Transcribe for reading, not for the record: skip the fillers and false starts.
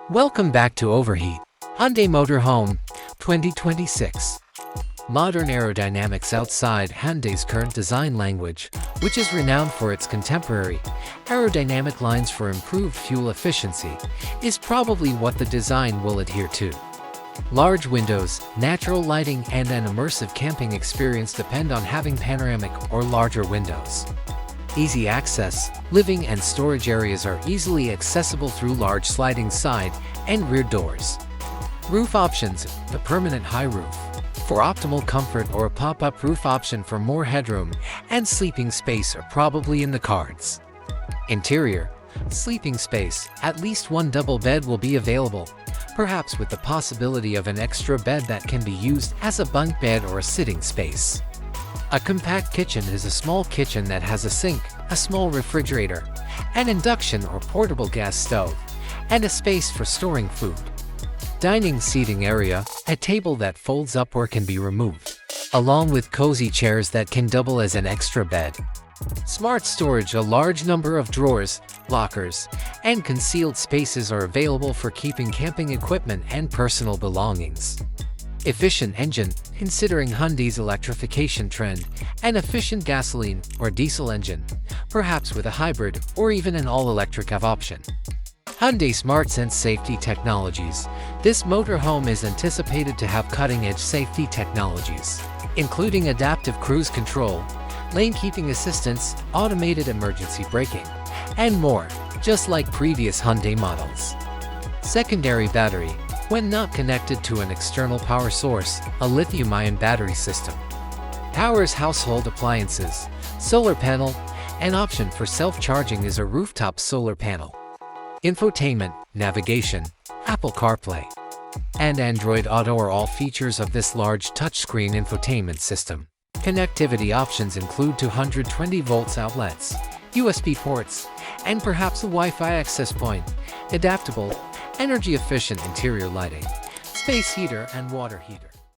Welcome back to Overheat, Hyundai Motorhome 2026. Modern aerodynamics outside Hyundai's current design language, which is renowned for its contemporary aerodynamic lines for improved fuel efficiency, is probably what the design will adhere to. Large windows, natural lighting, and an immersive camping experience depend on having panoramic or larger windows. Easy access, living and storage areas are easily accessible through large sliding side and rear doors. Roof options: the permanent high roof for optimal comfort or a pop-up roof option for more headroom and sleeping space are probably in the cards. Interior: sleeping space, at least one double bed will be available, perhaps with the possibility of an extra bed that can be used as a bunk bed or a sitting space. A compact kitchen is a small kitchen that has a sink, a small refrigerator, an induction or portable gas stove, and a space for storing food. Dining seating area: a table that folds up or can be removed, along with cozy chairs that can double as an extra bed. Smart storage: a large number of drawers, lockers, and concealed spaces are available for keeping camping equipment and personal belongings. Efficient engine: considering Hyundai's electrification trend, an efficient gasoline or diesel engine, perhaps with a hybrid or even an all-electric option. Hyundai Smart Sense safety technologies: this motorhome is anticipated to have cutting-edge safety technologies, including adaptive cruise control, lane keeping assistance, automated emergency braking, and more, just like previous Hyundai models. Secondary battery: when not connected to an external power source, a lithium-ion battery system powers household appliances. Solar panel: an option for self-charging is a rooftop solar panel. Infotainment, navigation, Apple CarPlay, and Android Auto are all features of this large touchscreen infotainment system. Connectivity options include 220 volts outlets, USB ports, and perhaps a Wi-Fi access point. Adaptable, energy-efficient interior lighting, space heater and water heater.